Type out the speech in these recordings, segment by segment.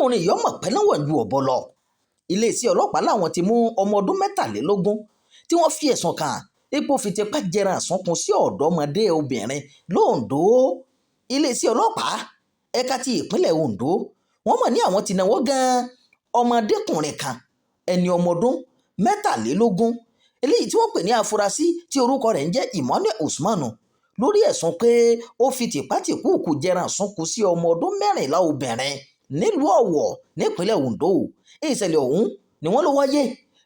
arákùnrin yìí ọmọ pẹ́lẹ́wọ̀n ju ọ̀bọ lọ. iléeṣẹ́ ọlọ́pàá làwọn ti mú ọmọ ọdún 23 tí wọ́n fi ẹ̀sùn kàn ipò fìtìpá jẹran àsunkun sí ọ̀dọ́mọdé obìnrin l'Ondo. iléeṣẹ́ ọlọ́pàá ẹ̀ka ti ìpínlẹ̀ Ondo wọ́n mọ̀ ní àwọn ti náwó gan ọmọdékùnrin kan ẹni ọmọ ọdún 23 eléyìí tí wọ́n pè ní afurasí tí orúkọ rẹ̀ ń jẹ́ Emmanuel Usman lórí ẹ̀sùn pé ó fi tìpátìkúùkù jẹran àsunkun sí ọmọ ọdún 14 obìnrin nílùú Ọ̀wọ̀ nípínlẹ̀ Ondo. ìṣẹ̀lẹ̀ ọ̀hún ni wọ́n ló wáyé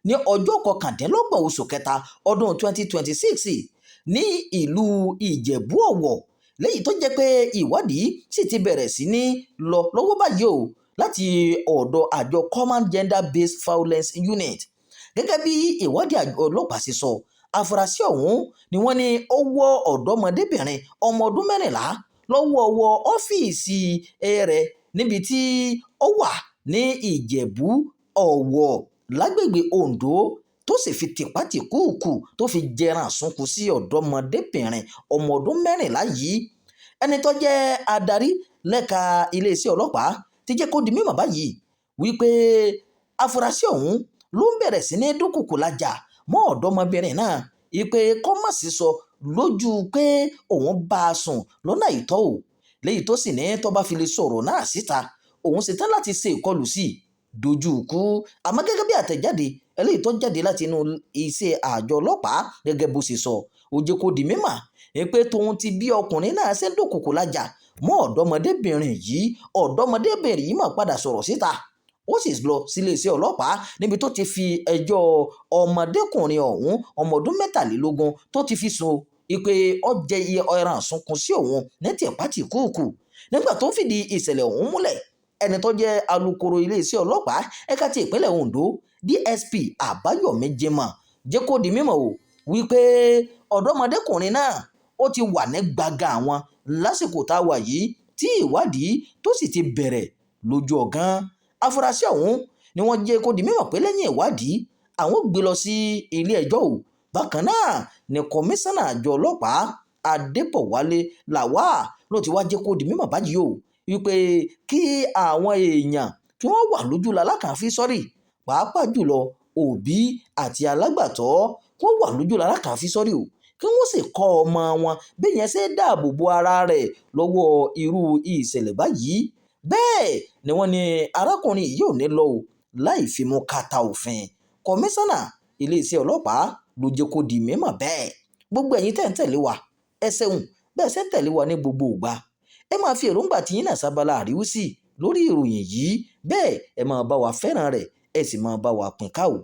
ní ọjọ́ 29 oṣù kẹta ọdún 2026 ní ìlú Ìjẹ̀bú Ọ̀wọ̀, léyìí tó jẹ́ pé ìwádìí sì ti bẹ̀rẹ̀ sí ní lọ lọ́wọ́ báyìí o láti ọ̀dọ̀ àjọ Command Gender Based Violence Unit. gẹ́gẹ́ bí ìwádìí àjọ ọlọ́pàá ṣe sọ, afurasí ọ̀hún ni wọ́n ní ó wọ́ ọ̀dọ́mọdébìnrin ọmọ ọdún 14 lọ́wọ́ ọ́fíìsì rẹ̀ níbi tí ó wà ní Ìjẹ̀bú Ọ̀wọ̀ lágbègbè Ondo tó sì fi tìpátìkúùkù tó fi jẹran àsunkun sí ọ̀dọ́mọdébìnrin ọmọ ọdún 14 yìí. ẹni tó jẹ́ adarí lẹ́ka iléeṣẹ́ ọlọ́pàá ti jẹ́ kó di mímọ̀ báyìí wípé afurasí ọ̀hún ló ń bẹ̀rẹ̀ sí ní dúnkùkù lájà mọ́ ọ̀dọ́mọbìnrin náà wípé kó má sì sọ lójú pé òun bá a sùn lọ́nà àìtọ́ o, léyìí tó sì ní tó bá fi lè sọ̀rọ̀ náà síta òun ṣetán láti ṣe ìkọlù sí i dojú ikú. àmọ́ gẹ́gẹ́ bí àtẹ̀jáde eléyìí tó jáde láti inú iṣẹ́ àjọ ọlọ́pàá gẹ́gẹ́ bó ṣe sọ, ó jẹ́ kó di mímọ̀ pé tóun ti bí ọkùnrin náà ṣe dúnkùkù lájà mọ́ ọ̀dọ́mọdébìnrin yìí mà padà sọ̀rọ̀ síta. ó sì lọ sílé iṣẹ́ ọlọ́pàá níbi tó ti fi ẹjọ́ ọmọdékùnrin ọ̀hún ọmọ ọdún 23 tó ti fi sùn pé ó jẹ iye ẹran àsunkun sí òun ní tìpátìkúùkù. nígbà tó ń fìdí ìṣẹ̀lẹ̀ ọ̀hún múlẹ̀, ẹni tó jẹ́ alukoro iléeṣẹ́ ọlọ́pàá ẹ̀ka ti ìpínlẹ̀ Ondo DSP Àbáyọ̀mí Jimoh jẹ́ kó di mímọ̀ o wípé ọ̀dọ́mọdékùnrin náà ó ti wà ní gbàgà àwọn lásìkò tá a wà yìí tí ìwádìí tó sì ti bẹ̀rẹ̀ lójú ọ̀gán. afurasí ọ̀hún ni wọ́n jẹ́ kó di mímọ̀ pé lẹ́yìn ìwádìí àwọn gbé lọ sí ilé ẹjọ́ o. bákan náà ni kọmíṣánná àjọ ọlọ́pàá Adébọ̀wálé Lawal ló ti wá jẹ́ kó di mímọ̀ báyìí o wípé kí àwọn èèyàn tí wọ́n wà lójú lalákànfí sọ́rí pàápàá jùlọ òbí àti alágbàtọ́ kó wà lójú lalákànfí sọ́rí o kí wọ́n sì kọ́ ọmọ wọn bí yẹn ṣe dáàbò bo ara rẹ̀ lọ́wọ́ irú ìṣẹ̀lẹ̀ báyìí. bẹ́ẹ̀ ni wọ́n ní arákùnrin yìí ò ní lọ o láì fi mú kàtà òfin. kọmíṣánná iléeṣẹ́ ọlọ́pàá ló jẹ́ kó di mímọ̀ bẹ́ẹ̀. gbogbo ẹ̀yin tẹ́ ń tẹ̀lé wa ẹ ṣeun bẹ́ẹ̀ ṣe ń tẹ̀lé wa ní gbogbo ìgbà. ẹ máa fi èròǹgbà tí yín náà sábàlá àríwísí lórí ìròyìn yìí, bẹ́ẹ̀ ẹ máa bá wa fẹ́ràn rẹ̀ ẹ sì máa bá wa pín ká o.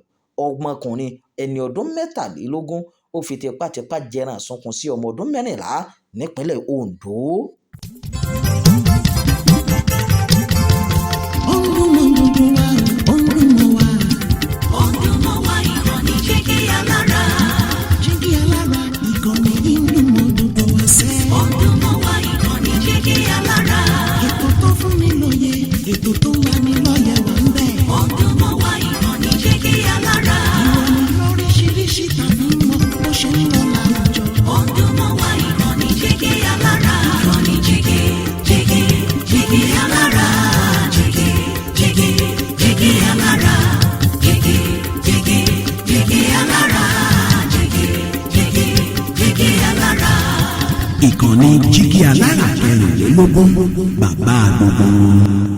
ọmọkùnrin ẹni ọdún 23 ó fi tipátipá jẹran àsunkun sí ọmọ ọdún 14 nípínlẹ̀ Ondo. Ètò tó wà ní lọ́yẹ̀ wà ń bẹ̀. Ọdún mọ́ wá ìkànnì jẹ́ kí alára. Ìròyìn lóríṣiríṣi tàbí mọ bó ṣe ń lọ láwùjọ. Ọdún mọ́ wá ìkànnì jẹ́ kí alára. Ìkànnì jẹ́gẹ́ alára. Jẹ́gẹ́ alára. Jẹ́gẹ́ alára. Jẹ́gẹ́ alára. Ìkànnì Jígí Alára 24 bàbá gbogbo.